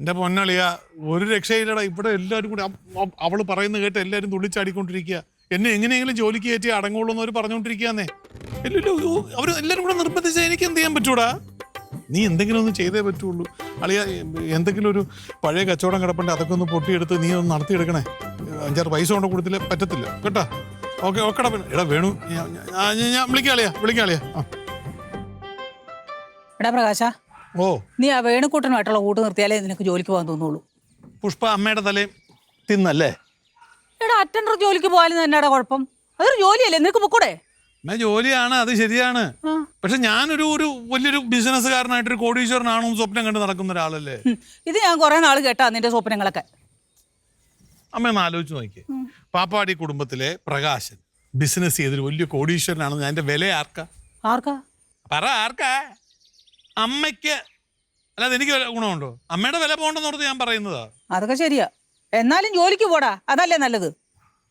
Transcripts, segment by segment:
എന്റെ പൊന്നളിയ ഒരു രക്ഷയില്ലടാ. ഇവിടെ എല്ലാവരും കൂടി അവള് പറയുന്നത് കേട്ട് എല്ലാവരും തുള്ളിച്ചാടിക്കൊണ്ടിരിക്കുക. എന്നെ എങ്ങനെയെങ്കിലും ജോലിക്ക് കയറ്റി അടങ്ങുള്ളൂ എന്നവർ പറഞ്ഞുകൊണ്ടിരിക്കുകയെന്നേ. അവർ എല്ലാവരും കൂടെ നിർബന്ധിച്ചാൽ എനിക്ക് എന്ത് ചെയ്യാൻ പറ്റൂടാ? നീ എന്തെങ്കിലും ഒന്ന് ചെയ്തേ പറ്റുള്ളൂ അളിയ. എന്തെങ്കിലും ഒരു പഴയ കച്ചവടം കിടപ്പുണ്ട്, അതൊക്കെ ഒന്ന് പൊട്ടിയെടുത്ത് നീ ഒന്ന് നടത്തിയെടുക്കണേ. 5-6 പൈസ കൊണ്ട് കൊടുത്തില്ല പറ്റത്തില്ല കേട്ടാ. ഓക്കെ ഓക്കെടാ. പിന്നെ എടാ വേണു, ഞാൻ വിളിക്കാം അളിയ. എടാ പ്രകാശ, ഓ നീ ആ വേണുക്കൂട്ടനുമായിട്ടുള്ള കൂട്ട് നിർത്തിയാലേ നിനക്ക് ജോലിക്ക് പോകാൻ തോന്നുള്ളൂ. പുഷ്പ അമ്മയുടെ തലയും തിന്നല്ലേ? എടാ അറ്റൻഡർ ജോലിക്ക് പോയാലും തന്നെയാടാ കുഴപ്പം. അതൊരു ജോലിയല്ലേ, നിനക്ക് പൊക്കൂടെ? അമ്മ ജോലിയാണ്, അത് ശരിയാണ്. പക്ഷെ ഞാനൊരു വലിയൊരു ബിസിനസ്സുകാരനായിട്ടൊരു കോടീശ്വരനാണോ സ്വപ്നം കണ്ട് നടക്കുന്ന ഒരാളല്ലേ. ഇത് ഞാൻ കുറെ നാൾ കേട്ടാ നിന്റെ സ്വപ്നങ്ങളൊക്കെ. അമ്മ ഒന്ന് ആലോചിച്ച് നോക്കിയേ. പാപ്പാടി കുടുംബത്തിലെ പ്രകാശൻ ബിസിനസ് ചെയ്തൊരു വലിയ കോടീശ്വരനാണെന്ന്. അതിന്റെ വില ആർക്കാ? പറ ആർക്കാ? അമ്മയ്ക്ക് അല്ലാതെ എനിക്ക് ഗുണമുണ്ടോ? അമ്മയുടെ വില പോകണ്ടെന്ന് ഓർത്ത് ഞാൻ പറയുന്നതാ. അതൊക്കെ ശരിയാ, എന്നാലും ജോലിക്ക് പോടാ, അതല്ലേ നല്ലത്.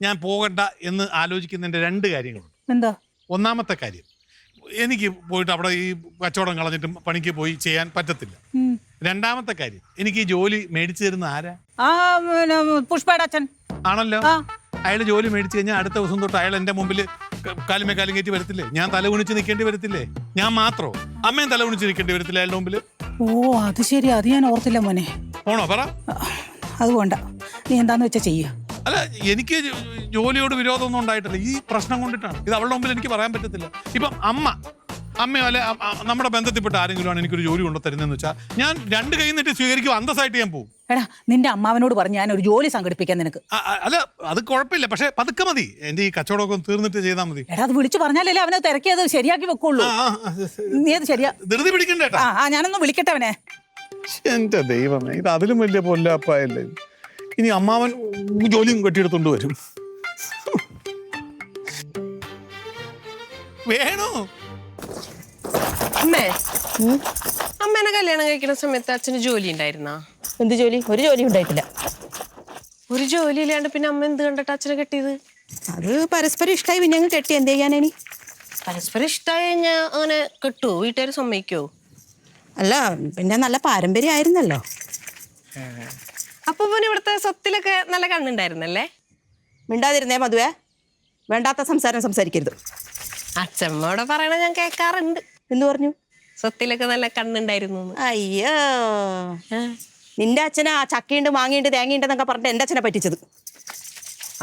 ഞാൻ പോകണ്ട എന്ന് ആലോചിക്കുന്നതിന്റെ 2 കാര്യങ്ങളുണ്ട്. എന്താ? ഒന്നാമത്തെ കാര്യം, എനിക്ക് പോയിട്ട് അവിടെ ഈ കച്ചവടം കളഞ്ഞിട്ട് പണിക്ക് പോയി ചെയ്യാൻ പറ്റത്തില്ല. രണ്ടാമത്തെ കാര്യം, എനിക്ക് ഈ ജോലി മേടിച്ചു തരുന്ന ആരാ? പുഷ്പയുടെ അച്ഛൻ ആണല്ലോ. അയാൾ ജോലി മേടിച്ചു കഴിഞ്ഞാൽ അടുത്ത ദിവസം തൊട്ട് അയാൾ എന്റെ മുമ്പിൽ കാലുമേ കാലും കയറ്റി വരത്തില്ലേ? ഞാൻ തല കുണിച്ച് നിൽക്കേണ്ടി വരത്തില്ലേ? ഞാൻ മാത്രോ? അമ്മയും തല കുണിച്ച് നിൽക്കേണ്ടി വരത്തില്ല അയാളുടെ മുമ്പിൽ? ഓ അത് ശരി, അത് ഞാൻ ഓർത്തില്ല മോനെ. പോണോ പറ. അത് വേണ്ട, നീ എന്താന്ന് വെച്ചാ ചെയ്യുക. അല്ല, എനിക്ക് ജോലിയോട് വിരോധമൊന്നും ഉണ്ടായിട്ടില്ല. ഈ പ്രശ്നം കൊണ്ടിട്ടാണ്. ഇത് അവളുടെ മുമ്പിൽ എനിക്ക് പറയാൻ പറ്റത്തില്ല. ഇപ്പം അമ്മയോ അല്ലെ നമ്മുടെ ബന്ധത്തിൽപ്പെട്ട ആരെങ്കിലും ആണ് എനിക്കൊരു ജോലി കൊണ്ടു തരുന്നതെന്ന് വെച്ചാൽ ഞാൻ 2 കൈ നീട്ടി സ്വീകരിക്കും, അന്തസ്സായിട്ട് ഞാൻ പോകും. എടാ നിന്റെ അമ്മാവനോട് പറഞ്ഞ് ഞാൻ ഒരു ജോലി സംഘടിപ്പിക്കാൻ നിനക്ക്. അല്ല അത് കുഴപ്പമില്ല, പക്ഷെ പതുക്കെ മതി. എന്റെ ഈ കച്ചവടമൊക്കെ തീർന്നിട്ട് ചെയ്താൽ മതി. എടാ അത് വിളിച്ചു പറഞ്ഞാലല്ലേ അവനെ തിരക്കിയത് ശരിയാക്കി വെക്കുള്ളൂ. നീ അത് ശരിയാ ധൃതി പിടിക്കണ്ടേട്ടാ. ഞാനൊന്ന് വിളിക്കട്ടെ അവനെ. എന്റെ ദൈവമേ, ഇത് അതിലും വലിയ പൊല്ലാപ്പായല്ലേ. ഇനി അമ്മാവൻ ജോലിയും കെട്ടിയെടുത്തോണ്ട് വരും. വേണോ അമ്മേ, അമ്മേനെ കല്യാണം കഴിക്കുന്ന സമയത്ത് അച്ഛന് ജോലി ഉണ്ടായിരുന്നാ? എന്ത് ജോലി? ഒരു ജോലി ഉണ്ടായിട്ടില്ല. ഒരു ജോലി ഇല്ലാണ്ട് പിന്നെ അമ്മ എന്ത് കണ്ടിട്ട് അച്ഛനെ കെട്ടിയത്? അത് പരസ്പരം ഇഷ്ടമായി, പിന്നെ അങ്ങ് കെട്ടി. എന്ത് ചെയ്യാനേ? പരസ്പരം ഇഷ്ടമായി കഴിഞ്ഞാൽ അങ്ങനെ കെട്ടുവോ? വീട്ടുകാർ സമ്മതിക്കോ? അല്ല പിന്നെ നല്ല പാരമ്പര്യം ആയിരുന്നല്ലോ. അപ്പൊ പിന്നെ ഇവിടുത്തെ സ്വത്തിലൊക്കെ നല്ല കണ്ണുണ്ടായിരുന്നല്ലേ? മിണ്ടാതിരുന്നേ മധുവേ, വേണ്ടാത്ത സംസാരം സംസാരിക്കരുത്. അച്ഛമ്മയോടെ പറയണ ഞാൻ കേൾക്കാറുണ്ട്. എന്ന് പറഞ്ഞു? സ്വത്തിലൊക്കെ നല്ല കണ്ണുണ്ടായിരുന്നു. അയ്യോ, നിന്റെ അച്ഛനാ ചക്കയുണ്ട് മാങ്ങയുണ്ട് തേങ്ങയുണ്ടെന്നൊക്കെ പറഞ്ഞിട്ട് എന്റെ അച്ഛനെ പറ്റിച്ചത്.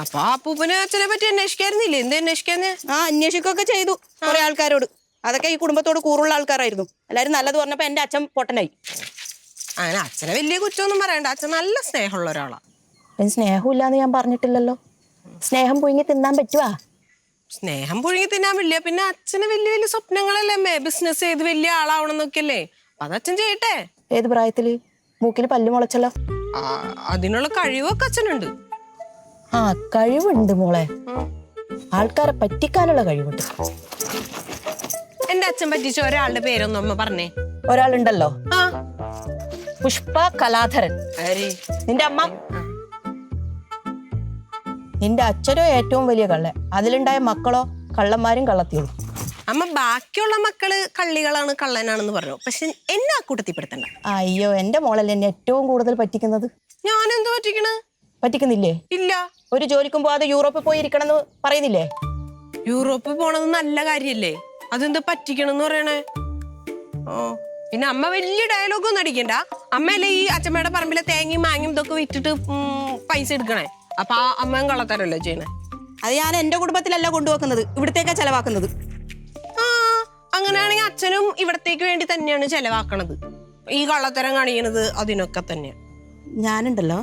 അപ്പൊ അപ്പൂപ്പനെ അച്ഛനെ പറ്റി അന്വേഷിക്കായിരുന്നില്ലേ? എന്ത് അന്വേഷിക്കാന്ന്? അന്വേഷിക്കുകയൊക്കെ ചെയ്തു കുറെ ആൾക്കാരോട്. അതൊക്കെ ഈ കുടുംബത്തോട് കൂറുള്ള ആൾക്കാരായിരുന്നു. എല്ലാരും നല്ലത് പറഞ്ഞപ്പോ എന്റെ അച്ഛൻ പൊട്ടനായി. അങ്ങനെ അച്ഛനെ വലിയ കുറ്റമൊന്നും പറയണ്ട, അച്ഛൻ നല്ല സ്നേഹമുള്ള ഒരാളാ. സ്നേഹമില്ലാന്ന് ഞാൻ പറഞ്ഞിട്ടില്ലല്ലോ. സ്നേഹം പുഴുങ്ങി തിന്നാൻ പറ്റുവാ? സ്നേഹം പുഴുങ്ങി തിന്നാൻ വലിയ, പിന്നെ അച്ഛന് വലിയ വലിയ സ്വപ്നങ്ങളല്ലേ അമ്മേ? ബിസിനസ് ചെയ്ത് വലിയ ആളാവണം എന്നൊക്കെയല്ലേ? അത് അച്ഛൻ ചെയ്യട്ടെ. ഏത് പ്രായത്തില്? മൂക്കിൽ പല്ല് മുളച്ചല്ലോ. അതിനുള്ള കഴിവൊക്കെ അച്ഛനുണ്ട്. കഴിവുണ്ട് മോളെ, ആൾക്കാരെ പറ്റിക്കാനുള്ള കഴിവുണ്ട്. എന്റെ അച്ഛൻ പറ്റിച്ച ഒരാളുടെ പേരൊന്നും അമ്മ പറഞ്ഞേ. ഒരാളുണ്ടല്ലോ, പുഷ്പ കലാധരൻ. നിന്റെ അമ്മ. നിന്റെ അച്ഛനോ ഏറ്റവും വലിയ കള്ള, അതിലുണ്ടായ മക്കളോ കള്ളന്മാരും കള്ളത്തിയോളും. അമ്മ ബാക്കിയുള്ള മക്കള് കള്ളികളാണ് കള്ളനാണെന്ന് പറഞ്ഞു, പക്ഷെ എന്നെ ആ കൂട്ടത്തിൽപ്പെടുത്തണ്ട. അയ്യോ, എന്റെ മോളല്ലേ എന്നെ ഏറ്റവും കൂടുതൽ പറ്റിക്കുന്നത്. ഞാൻ എന്തോ പറ്റിക്കണ്? പറ്റിക്കുന്നില്ലേ? ഇല്ല. ഒരു ജോലിക്കും പോവാതെ യൂറോപ്പിൽ പോയി ഇരിക്കണമെന്ന് പറയുന്നില്ലേ? യൂറോപ്പിൽ പോണത് നല്ല കാര്യല്ലേ, അതെന്താ പറ്റിക്കണെന്ന് പറയണേ? പിന്നെ അമ്മ വലിയ ഡയലോഗൊന്നും അടിക്കണ്ട. അമ്മയല്ലേ ഈ അച്ഛമ്മയുടെ പറമ്പിലെ തേങ്ങയും മാങ്ങയും ഇതൊക്കെ വിറ്റിട്ട് പൈസ എടുക്കണേ. അപ്പൊ ആ അമ്മയും കള്ളത്തരല്ലേ ചെയ്യണേ? അത് ഞാൻ എന്റെ കുടുംബത്തിലല്ല കൊണ്ടുവെക്കുന്നത്, ഇവിടത്തേക്കാ ചെലവാക്കുന്നത്. അങ്ങനെയാണെങ്കിൽ അച്ഛനും ഇവിടത്തേക്ക് വേണ്ടി തന്നെയാണ് ചെലവാക്കണത്. ഈ കള്ളത്തരം കാണിക്കണത് അതിനൊക്കെ തന്നെയാണ്. ഞാനുണ്ടല്ലോ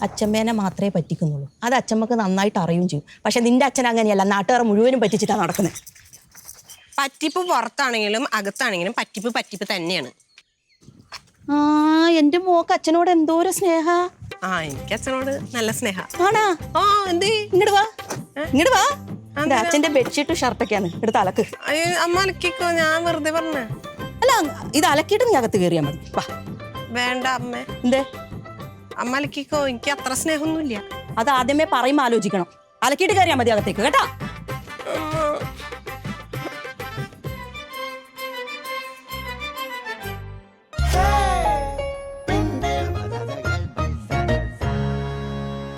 അച്ഛമ്മേനെ മാത്രമേ പറ്റിക്കുന്നുള്ളൂ. അത് അച്ഛമ്മക്ക് നന്നായിട്ട് അറിയും ചെയ്യും. പക്ഷെ നിന്റെ അച്ഛൻ അങ്ങനെയല്ല, നാട്ടുകാർ മുഴുവനും പറ്റിച്ചിട്ടാണ് നടക്കുന്നത്. പറ്റിപ്പ് പുറത്താണെങ്കിലും അകത്താണെങ്കിലും പറ്റിപ്പ് തന്നെയാണ്. എന്റെ മോക്ക് അച്ഛനോട് എന്തോരം സ്നേഹ. എനിക്ക് അച്ഛനോട് നല്ല സ്നേഹ. ആണാ? എന്തേ? ഇങ്ങോട്ട് വാ, ഇങ്ങോട്ട് വാ. അച്ഛന്റെ ബെഡ്ഷീറ്റും ഷർട്ടൊക്കെയാണ്, എടുത്ത് അലക്ക്. അമ്മ അലക്കിക്കോ, ഞാൻ വെറുതെ പറഞ്ഞ. അല്ല, ഇത് അലക്കിയിട്ട് നീ അകത്ത് കയറിയാ മതി. വാ. വേണ്ട അമ്മ. എന്തേ? അമ്മ അലക്കിക്കോ, എനിക്ക് അത്ര സ്നേഹമൊന്നുമില്ല. അത് ആദ്യമേ പറയുമ്പോ ആലോചിക്കണം. അലക്കിയിട്ട് കയറിയാ മതി അകത്തേക്ക്, കേട്ടാ?